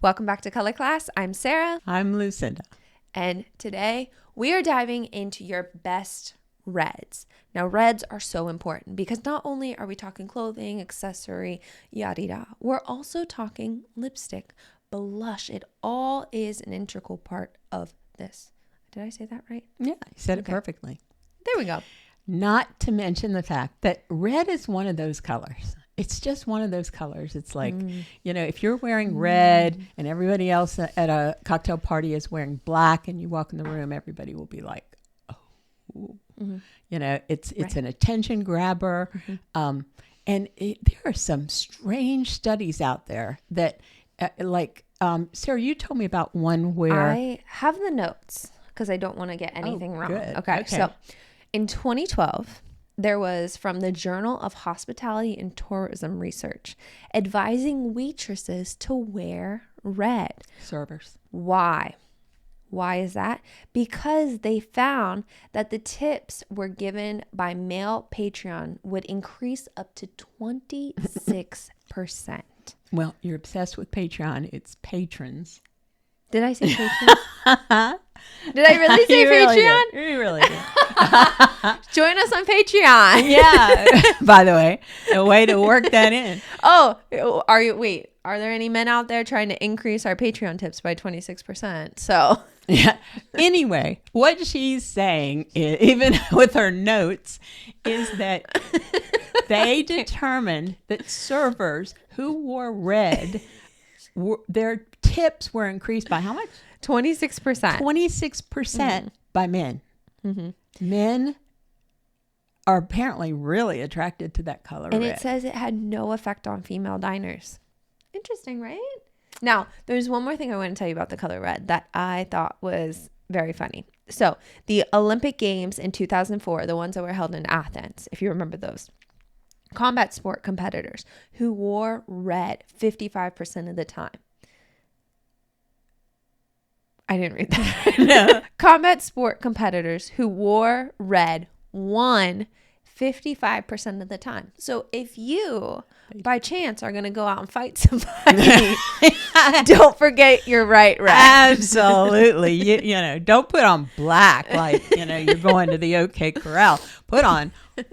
Welcome back to Color Class. I'm Sarah. I'm Lucinda. And today we are diving into your best reds. Now, reds are so important because not only are we talking clothing, accessory, yada yada, we're also talking lipstick, blush. It all is an integral part of this. Did I say that right? Yeah, you said it perfectly. There we go. Not to mention the fact that red is one of those colors. It's just one of those colors. It's like, if you're wearing red and everybody else at a cocktail party is wearing black and you walk in the room, everybody will be like, oh, it's right. An attention grabber. Mm-hmm. There are some strange studies out there that Sarah, you told me about one where I have the notes because I don't want to get anything wrong. Good. Okay. So in 2012, there was from the Journal of Hospitality and Tourism Research advising waitresses to wear red. Servers. Why? Why is that? Because they found that the tips were given by male Patreon would increase up to 26%. Well, you're obsessed with Patreon. It's patrons. Did I say Patreon? Did I really say Patreon? You really did. Join us on Patreon. Yeah. By the way, a way to work that in. Oh, are there any men out there trying to increase our Patreon tips by 26%? So, yeah. Anyway, what she's saying, even with her notes, is that they determined that servers who wore red, their tips were increased by how much? 26%. 26% by men. Mm-hmm. Men are apparently really attracted to that color and red. It says it had no effect on female diners. Interesting, right? Now, there's one more thing I want to tell you about the color red that I thought was very funny. So, the Olympic Games in 2004, the ones that were held in Athens, if you remember those, combat sport competitors who wore red 55% of the time. I didn't read that. No. Combat sport competitors who wore red won 55% of the time. So if you, by chance, are going to go out and fight somebody, don't forget your right red. Absolutely. You don't put on black like, you're going to the OK Corral. Put on red.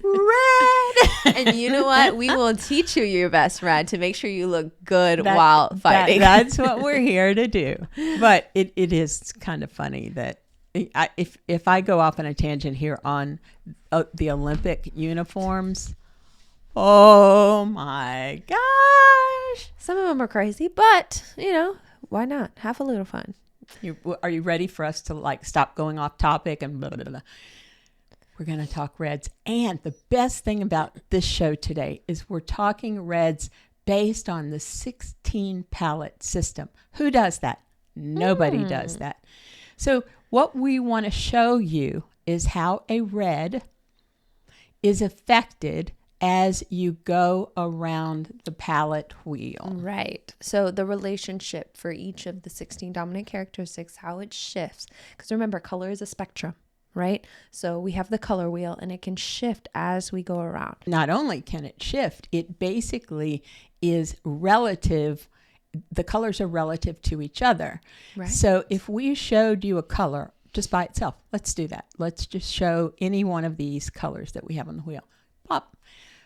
And you know what? We will teach you your best red to make sure you look good while fighting. That's what we're here to do. But it is kind of funny that if I go off on a tangent here on the Olympic uniforms, oh my gosh. Some of them are crazy, but, why not? Have a little fun. Are you ready for us to stop going off topic and blah, blah, blah. We're going to talk reds. And the best thing about this show today is we're talking reds based on the 16 palette system. Who does that? Nobody does that. So what we want to show you is how a red is affected as you go around the palette wheel. Right. So the relationship for each of the 16 dominant characteristics, how it shifts. Because remember, color is a spectrum. Right? So we have the color wheel and it can shift as we go around. Not only can it shift, it basically is relative. The colors are relative to each other. Right. So if we showed you a color just by itself, let's do that. Let's just show any one of these colors that we have on the wheel. Pop.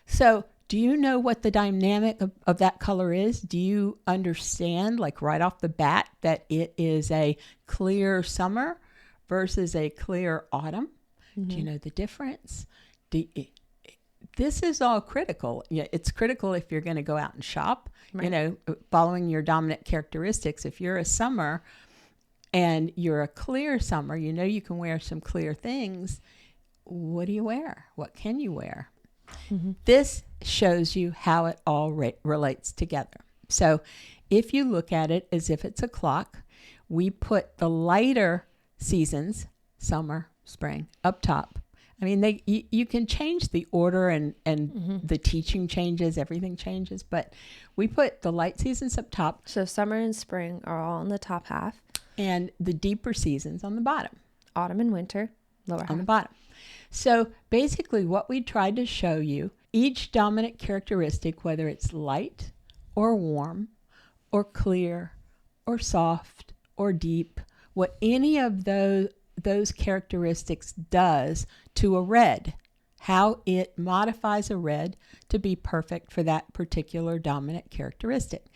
So do you know what the dynamic of that color is? Do you understand, right off the bat, that it is a clear summer versus a clear autumn? Mm-hmm. Do you know the difference? This is all critical. Yeah, it's critical if you're going to go out and shop, right. Following your dominant characteristics. If you're a summer and you're a clear summer, you can wear some clear things. What do you wear? What can you wear? Mm-hmm. This shows you how it all relates together. So if you look at it as if it's a clock, we put the lighter seasons, summer, spring, up top. I mean, you can change the order and mm-hmm. the teaching changes, everything changes, but we put the light seasons up top. So summer and spring are all on the top half. And the deeper seasons on the bottom. Autumn and winter, lower half. On the bottom. So basically what we tried to show you, each dominant characteristic, whether it's light or warm or clear or soft or deep, what any of those characteristics does to a red, how it modifies a red to be perfect for that particular dominant characteristic.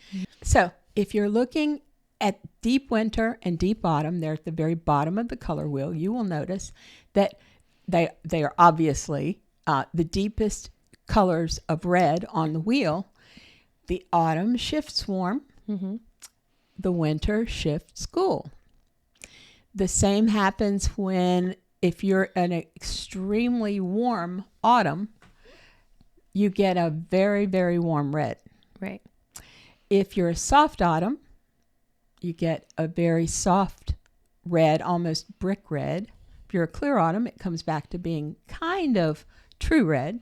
So if you're looking at deep winter and deep autumn, they're at the very bottom of the color wheel, you will notice that they are obviously the deepest colors of red on the wheel. The autumn shifts warm. Mm-hmm. The winter shifts cool. The same happens if you're an extremely warm autumn, you get a very, very warm red. Right. If you're a soft autumn, you get a very soft red, almost brick red. If you're a clear autumn, it comes back to being kind of true red.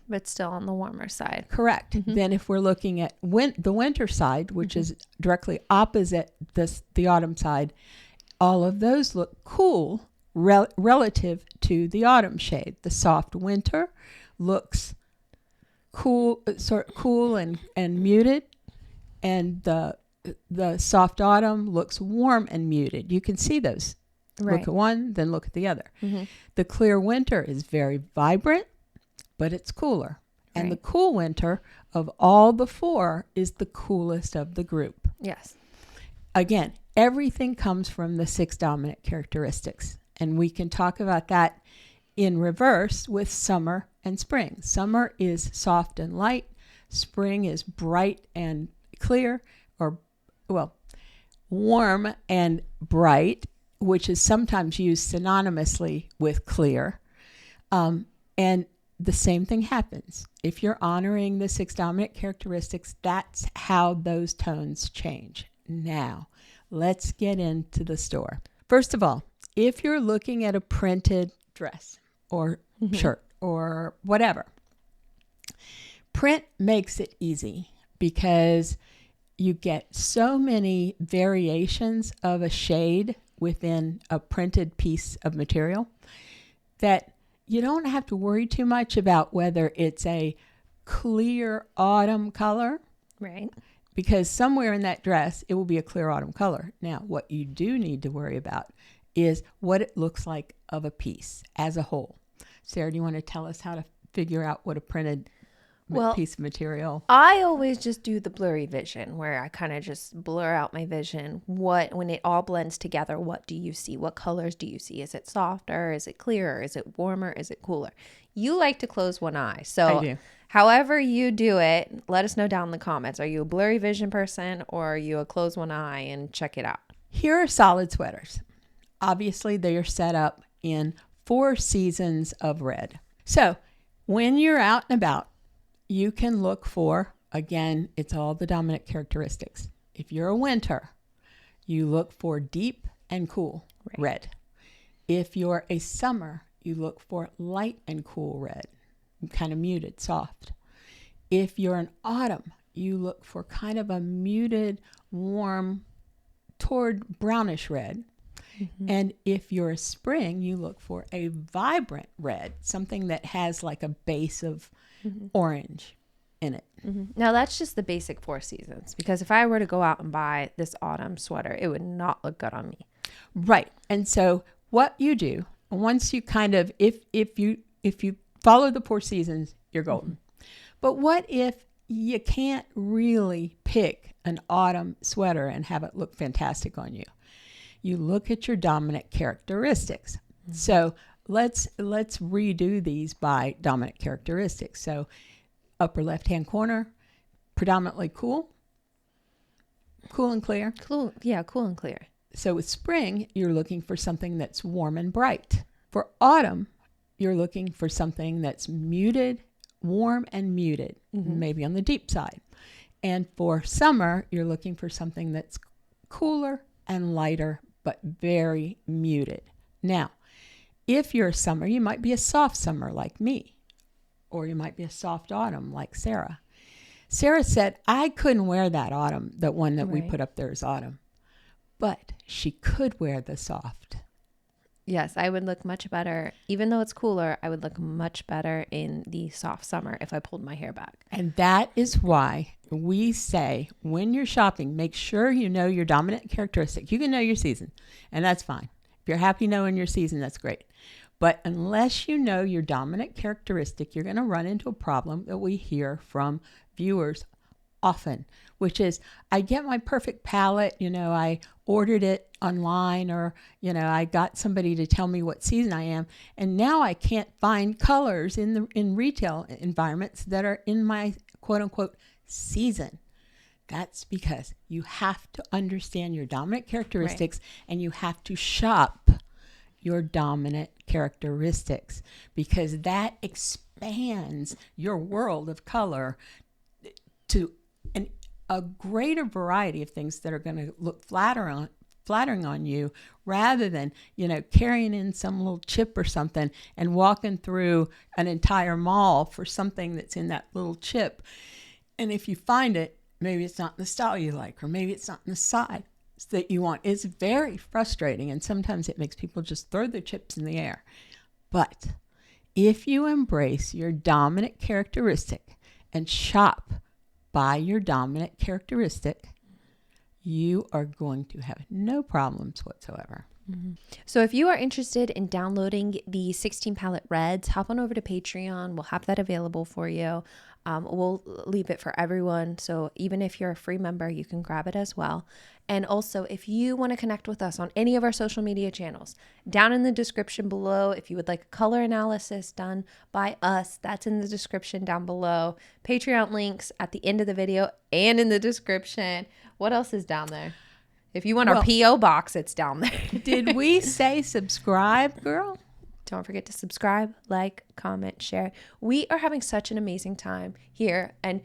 But still on the warmer side. Correct. Mm-hmm. Then if we're looking at the winter side, which mm-hmm. is directly opposite the autumn side, all of those look cool relative to the autumn shade. The soft winter looks cool, sort of cool and muted, and the soft autumn looks warm and muted. You can see those. Right. Look at one, then look at the other. Mm-hmm. The clear winter is very vibrant, but it's cooler. Right. And the cool winter of all the four is the coolest of the group. Yes. Again, everything comes from the 6 dominant characteristics. And we can talk about that in reverse with summer and spring. Summer is soft and light. Spring is bright and clear, warm and bright, which is sometimes used synonymously with clear. And the same thing happens. If you're honoring the 6 dominant characteristics, that's how those tones change. Now, let's get into the store. First of all, if you're looking at a printed dress or mm-hmm. shirt or whatever, print makes it easy because you get so many variations of a shade within a printed piece of material that you don't have to worry too much about whether it's a clear autumn color. Right. Because somewhere in that dress, it will be a clear autumn color. Now, what you do need to worry about is what it looks like of a piece as a whole. Sarah, do you want to tell us how to figure out what a printed piece of material? I always just do the blurry vision where I kind of just blur out my vision. When it all blends together, what do you see? What colors do you see? Is it softer? Is it clearer? Is it warmer? Is it cooler? You like to close one eye. So I do. However you do it, let us know down in the comments. Are you a blurry vision person or are you a close one eye and check it out? Here are solid sweaters. Obviously, they are set up in 4 seasons of red. So when you're out and about, you can look for, again, it's all the dominant characteristics. If you're a winter, you look for deep and cool red. If you're a summer, you look for light and cool red, kind of muted, soft. If you're an autumn, you look for kind of a muted, warm, toward brownish red. Mm-hmm. And if you're a spring, you look for a vibrant red, something that has like a base of mm-hmm. orange in it. Mm-hmm. Now, that's just the basic 4 seasons, because if I were to go out and buy this autumn sweater, it would not look good on me. Right. And so what you do, once you kind of, if you follow the 4 seasons, you're golden. Mm-hmm. But what if you can't really pick an autumn sweater and have it look fantastic on you? You look at your dominant characteristics. Mm-hmm. So let's redo these by dominant characteristics. So upper left-hand corner, predominantly cool and clear. Cool and clear. So with spring, you're looking for something that's warm and bright. For autumn, you're looking for something that's muted, warm and muted, mm-hmm. maybe on the deep side. And for summer, you're looking for something that's cooler and lighter, but very muted. Now, if you're a summer, you might be a soft summer like me, or you might be a soft autumn like Sarah. Sarah said, I couldn't wear that autumn, the one that we put up there is autumn, but she could wear the soft. Yes, I would look much better. Even though it's cooler, I would look much better in the soft summer if I pulled my hair back. And that is why we say when you're shopping, make sure you know your dominant characteristic. You can know your season, and that's fine. If you're happy knowing your season, that's great. But unless you know your dominant characteristic, you're going to run into a problem that we hear from viewers often, which is I get my perfect palette, I ordered it online, or, I got somebody to tell me what season I am. And now I can't find colors in retail environments that are in my quote unquote season. That's because you have to understand your dominant characteristics, and you have to shop your dominant characteristics, because that expands your world of color to a greater variety of things that are going to look flattering on you, rather than carrying in some little chip or something and walking through an entire mall for something that's in that little chip. And if you find it, maybe it's not in the style you like, or maybe it's not in the size that you want. It's very frustrating, and sometimes it makes people just throw their chips in the air. But if you embrace your dominant characteristic and shop by your dominant characteristic, you are going to have no problems whatsoever. Mm-hmm. So if you are interested in downloading the 16 palette reds, hop on over to Patreon. We'll have that available for you. We'll leave it for everyone. So even if you're a free member, you can grab it as well. And also, if you want to connect with us on any of our social media channels, down in the description below, if you would like a color analysis done by us, that's in the description down below. Patreon links at the end of the video and in the description. What else is down there? If you want our P.O. box, it's down there. Did we say subscribe, girl? Don't forget to subscribe, like, comment, share. We are having such an amazing time here. And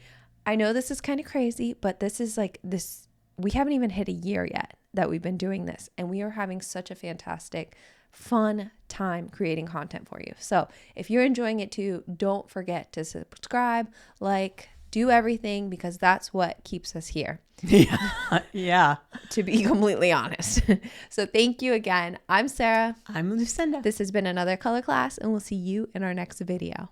I know this is kind of crazy, but this is like this. We haven't even hit a year yet that we've been doing this. And we are having such a fantastic, fun time creating content for you. So if you're enjoying it too, don't forget to subscribe, like, do everything, because that's what keeps us here. Yeah. To be completely honest. So thank you again. I'm Sarah. I'm Lucinda. This has been another color class, and we'll see you in our next video.